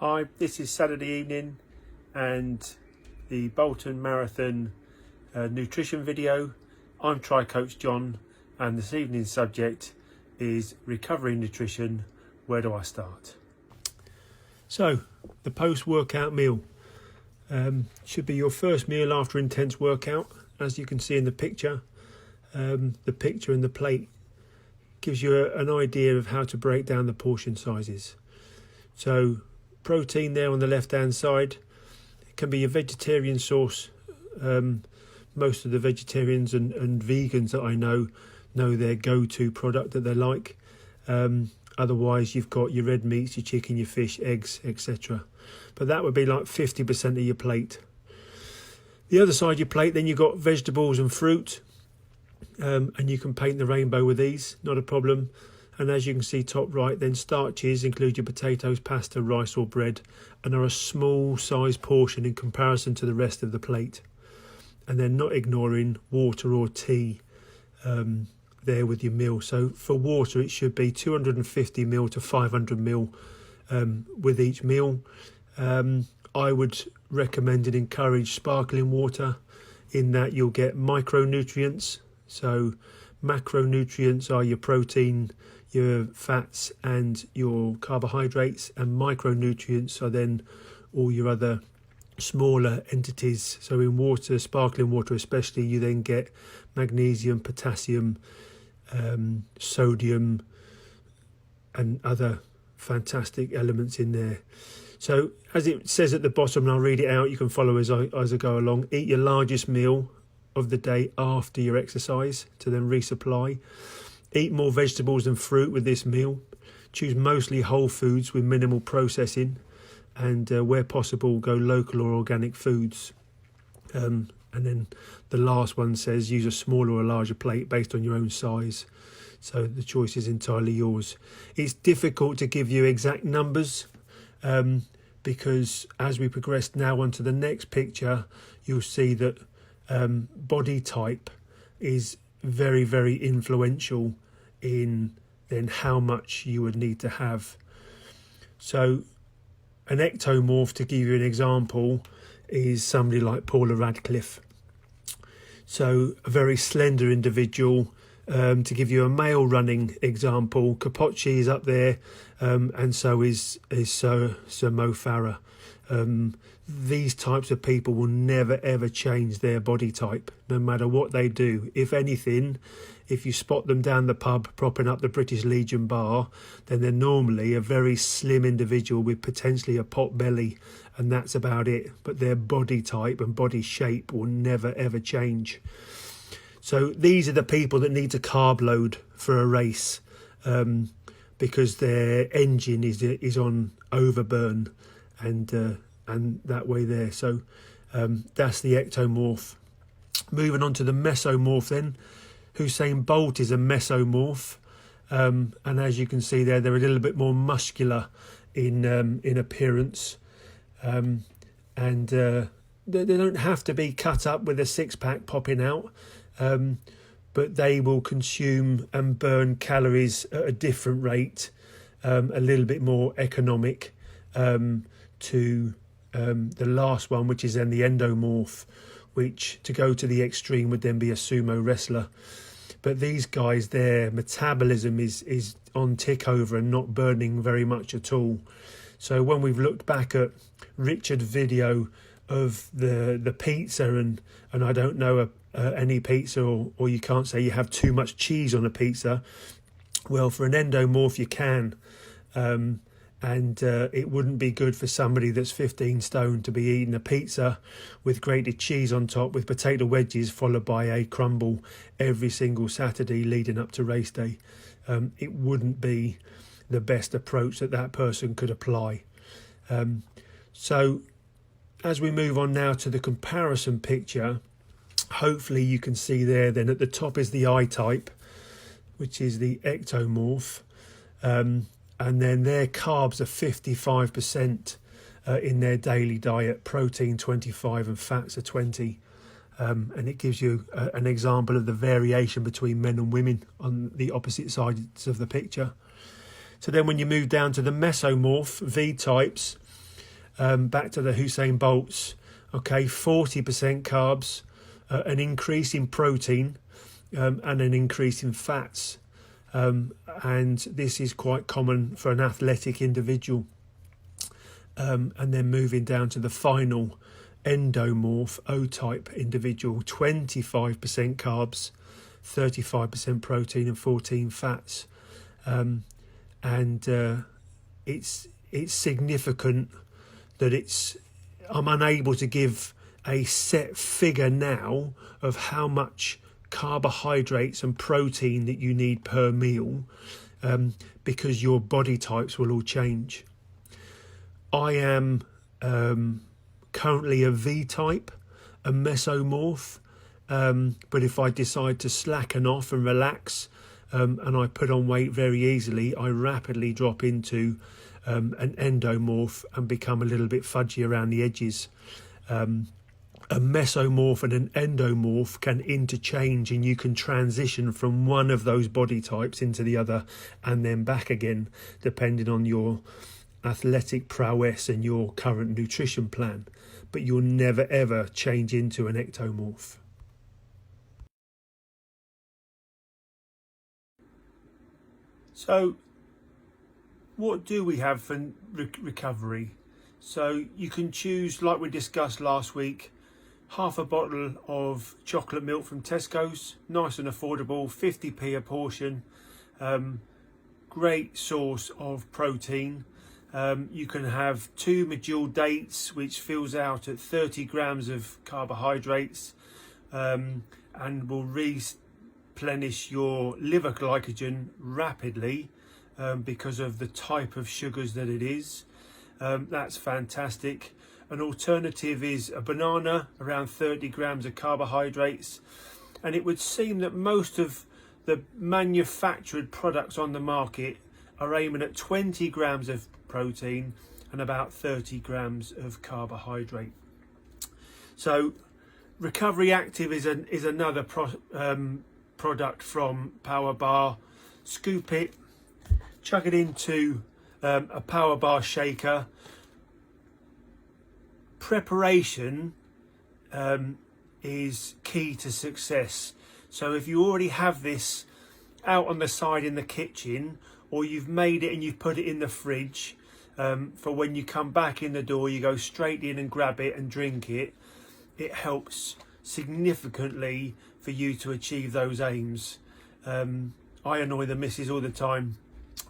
Hi, this is Saturday evening and the Bolton Marathon nutrition video. I'm Tri-Coach John and this evening's subject is recovery nutrition. Where do I start? So, the post-workout meal should be your first meal after intense workout. As you can see in the picture and the plate gives you an idea of how to break down the portion sizes. So, protein there on the left hand side. It can be a vegetarian source. Most of the vegetarians and vegans that I know their go-to product that they like. Otherwise you've got your red meats, your chicken, your fish, eggs, etc. But that would be like 50% of your plate. The other side of your plate, then you've got vegetables and fruit, and you can paint the rainbow with these, not a problem. And as you can see top right, then starches include your potatoes, pasta, rice or bread, and are a small size portion in comparison to the rest of the plate. And then not ignoring water or tea there with your meal. So for water, it should be 250 ml to 500 ml with each meal. I would recommend and encourage sparkling water, in that you'll get micronutrients. So macronutrients are your protein, your fats and your carbohydrates, and micronutrients are then all your other smaller entities. So in water, sparkling water especially, you then get magnesium, potassium, sodium and other fantastic elements in there. So as it says at the bottom, and I'll read it out, you can follow as I go along. Eat your largest meal of the day after your exercise to then resupply. Eat more vegetables and fruit with this meal. Choose mostly whole foods with minimal processing, and where possible go local or organic foods. And then the last one says use a smaller or larger plate based on your own size. So the choice is entirely yours. It's difficult to give you exact numbers because as we progress now onto the next picture, you'll see that body type is very, very influential in then how much you would need to have. So an ectomorph, to give you an example, is somebody like Paula Radcliffe. So a very slender individual. To give you a male running example, Kapocci is up there, and so is Sir Mo Farah. These types of people will never ever change their body type, no matter what they do. If anything, if you spot them down the pub propping up the British Legion bar, then they're normally a very slim individual with potentially a pot belly, and that's about it. But their body type and body shape will never ever change. So these are the people that need to carb load for a race, because their engine is on overburn, and that way there. So that's the ectomorph. Moving on to the mesomorph then. Usain Bolt is a mesomorph, and as you can see there, they're a little bit more muscular in appearance, and they don't have to be cut up with a six-pack popping out, but they will consume and burn calories at a different rate, a little bit more economic to the last one, which is then the endomorph, which, to go to the extreme, would then be a sumo wrestler. But these guys, their metabolism is on tick over and not burning very much at all. So when we've looked back at Richard's video of the pizza, and I don't know any pizza, or you can't say you have too much cheese on a pizza. Well, for an endomorph you can, and it wouldn't be good for somebody that's 15 stone to be eating a pizza with grated cheese on top with potato wedges followed by a crumble every single Saturday leading up to race day. It wouldn't be the best approach that person could apply. So as we move on now to the comparison picture, hopefully you can see there then at the top is the I type, which is the ectomorph. And then their carbs are 55% in their daily diet, protein 25 and fats are 20. And it gives you an example of the variation between men and women on the opposite sides of the picture. So then when you move down to the mesomorph V types, back to the Usain Bolts. Okay, 40% carbs, an increase in protein, and an increase in fats. And this is quite common for an athletic individual. And then moving down to the final endomorph O-type individual, 25% carbs, 35% protein and 14 fats. It's significant that I'm unable to give a set figure now of how much carbohydrates and protein that you need per meal, because your body types will all change. I am currently a V-type, a mesomorph, but if I decide to slacken off and relax, and I put on weight very easily, I rapidly drop into an endomorph and become a little bit fudgy around the edges. A mesomorph and an endomorph can interchange, and you can transition from one of those body types into the other and then back again, depending on your athletic prowess and your current nutrition plan. But you'll never ever change into an ectomorph. So what do we have for recovery? So you can choose, like we discussed last week, half a bottle of chocolate milk from Tesco's, nice and affordable, 50p a portion, great source of protein. You can have 2 medjool dates, which fills out at 30 grams of carbohydrates, and will replenish your liver glycogen rapidly, because of the type of sugars that it is. That's fantastic. An alternative is a banana, around 30 grams of carbohydrates. And it would seem that most of the manufactured products on the market are aiming at 20 grams of protein and about 30 grams of carbohydrate. So Recovery Active is another product from POWERBAR. Scoop it, chuck it into a POWERBAR shaker. Preparation is key to success. So if you already have this out on the side in the kitchen, or you've made it and you've put it in the fridge, for when you come back in the door, you go straight in and grab it and drink it, it helps significantly for you to achieve those aims. I annoy the missus all the time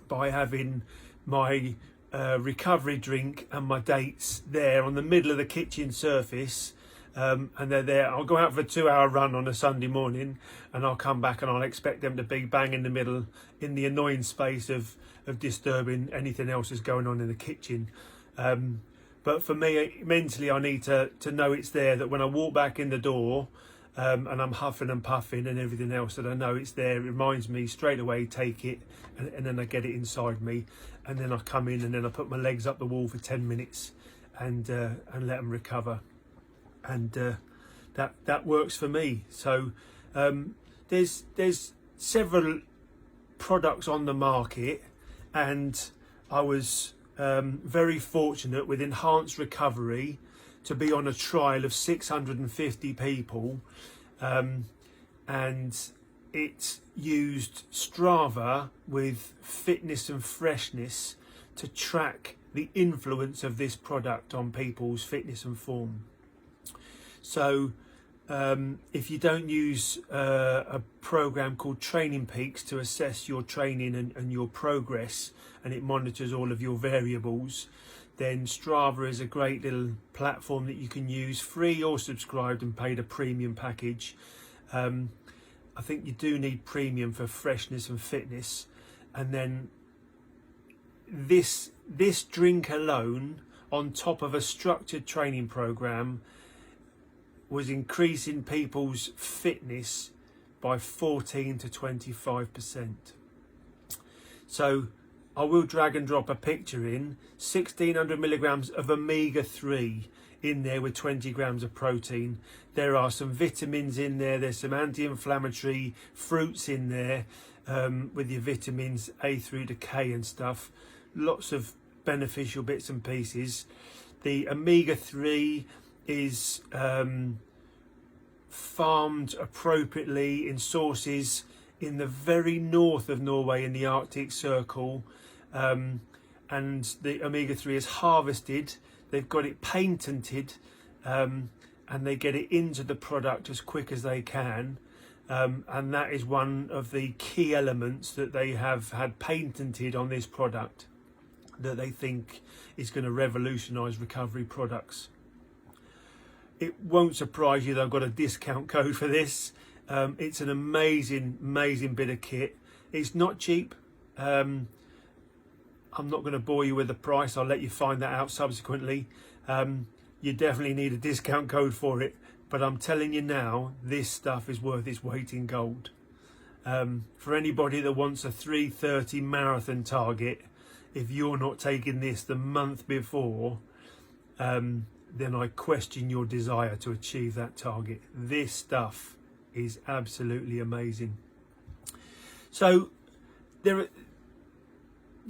by having my recovery drink and my dates there on the middle of the kitchen surface, and they're there. I'll go out for a 2-hour run on a Sunday morning, and I'll come back and I'll expect them to be bang in the middle, in the annoying space of disturbing anything else that's going on in the kitchen. But for me, mentally, I need to know it's there, that when I walk back in the door, and I'm huffing and puffing and everything else, that I know it's there. It reminds me straight away, take it, and then I get it inside me, and then I come in and then I put my legs up the wall for 10 minutes and let them recover, and that works for me. So there's several products on the market, and I was very fortunate with Enhanced Recovery to be on a trial of 650 people, and it used Strava with fitness and freshness to track the influence of this product on people's fitness and form. So if you don't use a program called Training Peaks to assess your training and your progress, and it monitors all of your variables, then Strava is a great little platform that you can use, free or subscribed and paid a premium package. I think you do need premium for freshness and fitness. And then this drink alone, on top of a structured training program, was increasing people's fitness by 14 to 25%. So I will drag and drop a picture in. 1600 milligrams of omega-3 in there with 20 grams of protein. There are some vitamins in there. There's some anti-inflammatory fruits in there, with your vitamins A through to K and stuff. Lots of beneficial bits and pieces. The omega-3 is farmed appropriately in sources in the very north of Norway in the Arctic Circle, and the omega-3 is harvested, they've got it patented, and they get it into the product as quick as they can, and that is one of the key elements that they have had patented on this product that they think is going to revolutionise recovery products. It won't surprise you that I've got a discount code for this. It's an amazing bit of kit. It's not cheap. I'm not going to bore you with the price. I'll let you find that out subsequently. You definitely need a discount code for it, but I'm telling you now, this stuff is worth its weight in gold. For anybody that wants a 3:30 marathon target, if you're not taking this the month before, then I question your desire to achieve that target. This stuff is absolutely amazing. So there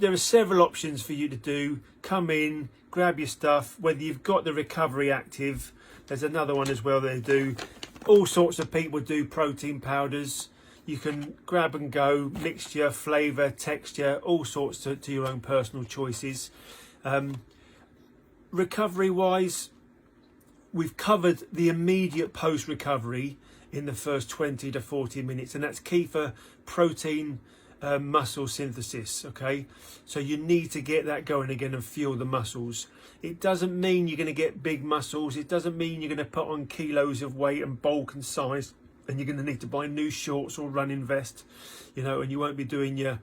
are several options for you to do. Come in, grab your stuff, whether you've got the Recovery Active. There's another one as well they do. All sorts of people do protein powders. You can grab and go, mixture, flavour, texture, all sorts to your own personal choices. Recovery wise, we've covered the immediate post recovery in the first 20 to 40 minutes, and that's key for protein muscle synthesis. Okay, so you need to get that going again and fuel the muscles. It doesn't mean you're going to get big muscles. It doesn't mean you're going to put on kilos of weight and bulk and size, and you're going to need to buy new shorts or running vest, you know, and you won't be doing your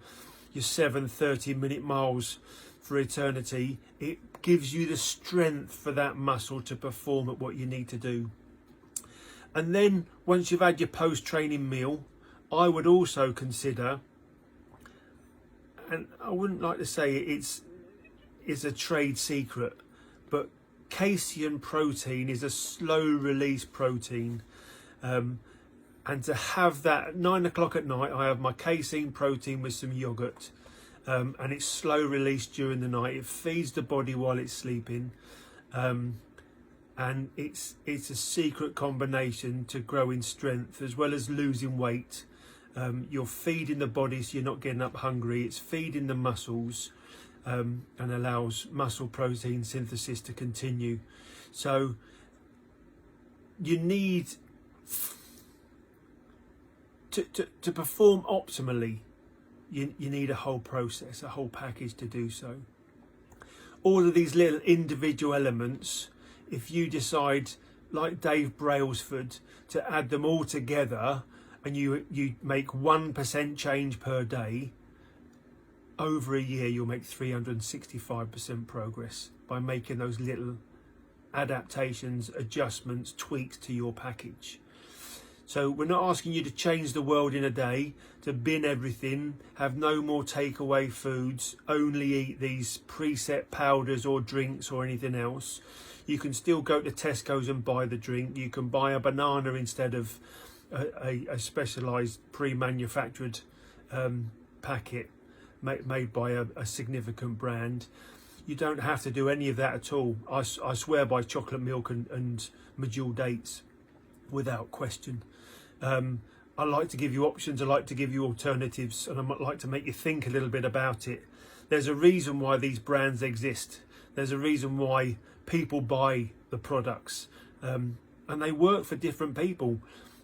7 30-minute miles for eternity. It gives you the strength for that muscle to perform at what you need to do. And then once you've had your post-training meal, I would also consider, and I wouldn't like to say it's a trade secret, but Casein Protein is a slow release protein. And to have that at 9 o'clock at night, I have my Casein Protein with some yogurt, and it's slow release during the night. It feeds the body while it's sleeping, and it's a secret combination to grow in strength as well as losing weight. You're feeding the body so you're not getting up hungry. It's feeding the muscles, and allows muscle protein synthesis to continue. So you need to perform optimally, you need a whole process, a whole package to do so. All of these little individual elements, if you decide, like Dave Brailsford, to add them all together, and you make 1% change per day, over a year you'll make 365% progress by making those little adaptations, adjustments, tweaks to your package. So we're not asking you to change the world in a day, to bin everything, have no more takeaway foods, only eat these preset powders or drinks or anything else. You can still go to Tesco's and buy the drink. You can buy a banana instead of a specialised pre-manufactured packet made by a significant brand. You don't have to do any of that at all. I swear by chocolate milk and Medjool dates without question. I like to give you options, I like to give you alternatives, and I might like to make you think a little bit about it. There's a reason why these brands exist. There's a reason why people buy the products, and they work for different people.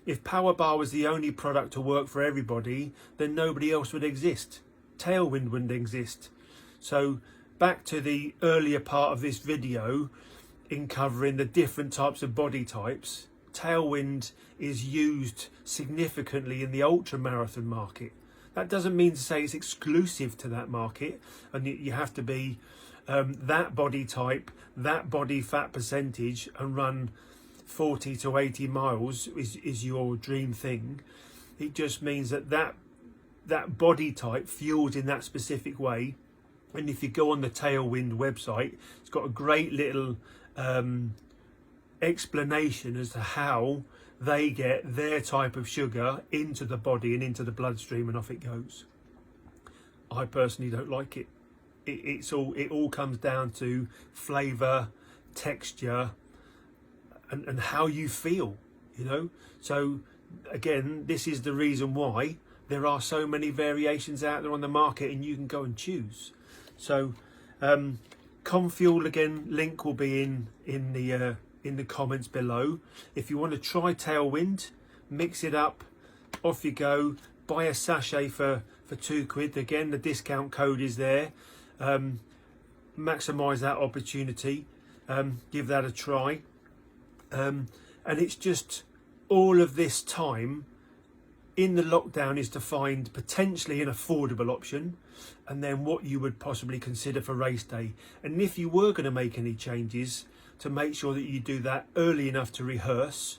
If POWERBAR was the only product to work for everybody, then nobody else would exist. Tailwind wouldn't exist. So back to the earlier part of this video in covering the different types of body types. Tailwind is used significantly in the ultra marathon market. That doesn't mean to say it's exclusive to that market, and you have to be that body type, that body fat percentage, and run 40 to 80 miles is your dream thing. It just means that body type fuels in that specific way. And if you go on the Tailwind website, it's got a great little explanation as to how they get their type of sugar into the body and into the bloodstream, and off it goes. I personally don't like it. it all comes down to flavour, texture, and how you feel, you know. So again, this is the reason why there are so many variations out there on the market, and you can go and choose. So Confuel, again, link will be in the comments below. If you want to try Tailwind, mix it up, off you go. Buy a sachet for £2. Again, the discount code is there. Maximise that opportunity. Give that a try. And it's just all of this time in the lockdown is to find potentially an affordable option, and then what you would possibly consider for race day. And if you were going to make any changes, to make sure that you do that early enough to rehearse,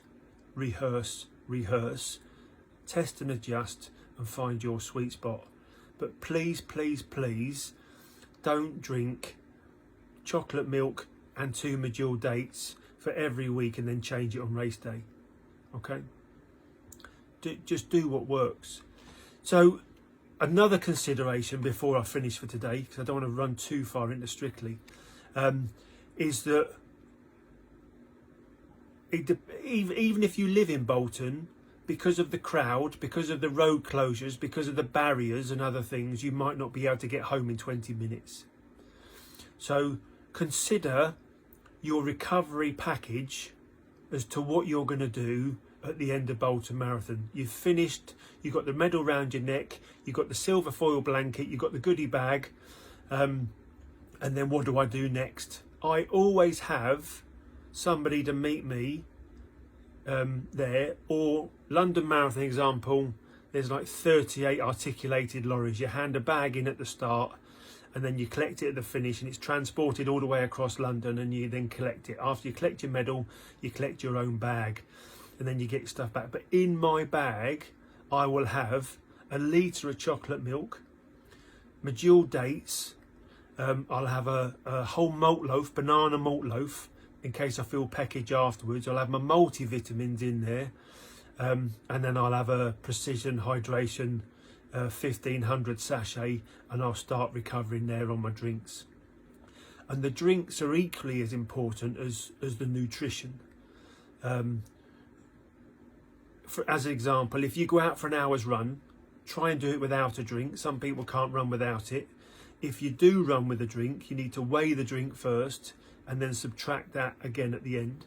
test and adjust, and find your sweet spot. But please, please, please don't drink chocolate milk and 2 medjool dates for every week and then change it on race day. Okay, just do what works. So another consideration before I finish for today, because I don't want to run too far into Strictly, is that even if you live in Bolton, because of the crowd, because of the road closures, because of the barriers and other things, you might not be able to get home in 20 minutes. So consider your recovery package as to what you're going to do at the end of Bolton Marathon. You've finished, you've got the medal round your neck, you've got the silver foil blanket, you've got the goodie bag, and then what do I do next? I always have somebody to meet me there, or London Marathon example, there's like 38 articulated lorries. You hand a bag in at the start, and then you collect it at the finish, and it's transported all the way across London, and you then collect it. After you collect your medal, you collect your own bag, and then you get stuff back. But in my bag, I will have a litre of chocolate milk, medjool dates, I'll have a whole malt loaf, banana malt loaf, in case I feel peckage afterwards. I'll have my multivitamins in there, and then I'll have a Precision Hydration 1500 sachet, and I'll start recovering there on my drinks. And the drinks are equally as important as the nutrition. As an example, if you go out for an hour's run, try and do it without a drink. Some people can't run without it. If you do run with a drink, you need to weigh the drink first and then subtract that again at the end.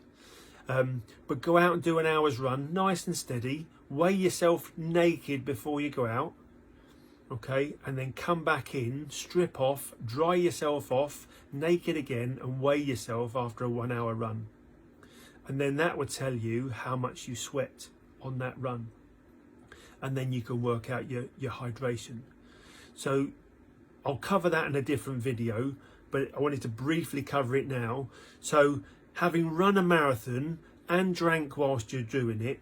But go out and do an hour's run, nice and steady. Weigh yourself naked before you go out, okay? And then come back in, strip off, dry yourself off, naked again, and weigh yourself after a 1 hour run. And then that would tell you how much you sweat on that run. And then you can work out your hydration. So I'll cover that in a different video, but I wanted to briefly cover it now. So having run a marathon and drank whilst you're doing it,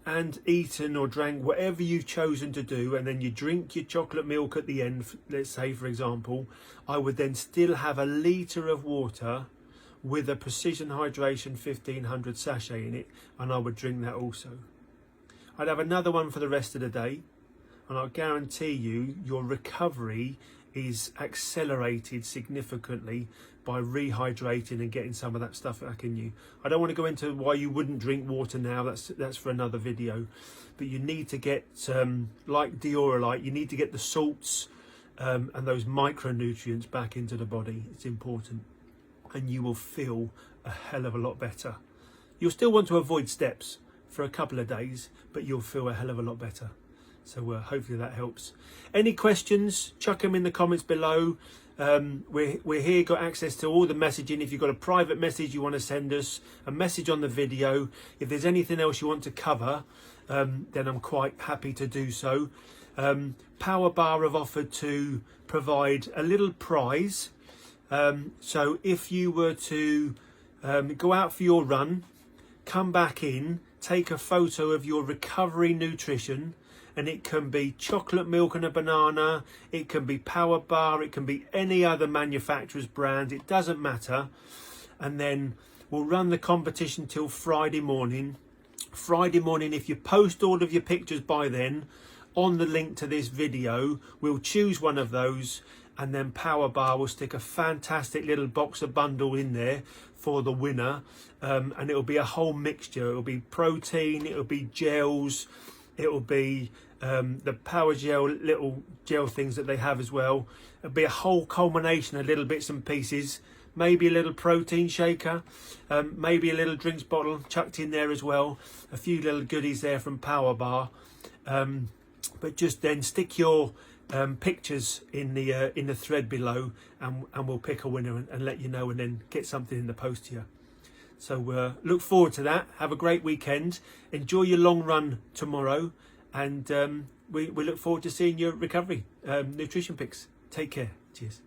and eaten or drank whatever you've chosen to do, and then you drink your chocolate milk at the end, let's say for example, I would then still have a litre of water with a Precision Hydration 1500 sachet in it, and I would drink that also. I'd have another one for the rest of the day, and I'll guarantee you your recovery is accelerated significantly by rehydrating and getting some of that stuff back in you. I don't want to go into why you wouldn't drink water now, that's for another video, but you need to get, like Diorolite, you need to get the salts and those micronutrients back into the body. It's important, and you will feel a hell of a lot better. You'll still want to avoid steps for a couple of days, but you'll feel a hell of a lot better. So hopefully that helps. Any questions, chuck them in the comments below. We're here, got access to all the messaging. If you've got a private message you want to send us, a message on the video, if there's anything else you want to cover, then I'm quite happy to do so. POWERBAR have offered to provide a little prize. So if you were to go out for your run, come back in, take a photo of your recovery nutrition, and it can be chocolate milk and a banana, it can be POWERBAR, it can be any other manufacturer's brand, it doesn't matter. And then we'll run the competition till Friday morning. Friday morning, if you post all of your pictures by then on the link to this video, we'll choose one of those, and then POWERBAR will stick a fantastic little box of bundle in there for the winner, and it'll be a whole mixture. It'll be protein, it'll be gels, it'll be the Power Gel, little gel things that they have as well. It'll be a whole culmination of little bits and pieces, maybe a little protein shaker, maybe a little drinks bottle chucked in there as well, a few little goodies there from POWERBAR. But just then stick your pictures in the thread below, and we'll pick a winner and let you know, and then get something in the post to you. So look forward to that. Have a great weekend. Enjoy your long run tomorrow, and we look forward to seeing your recovery nutrition pics. Take care. Cheers.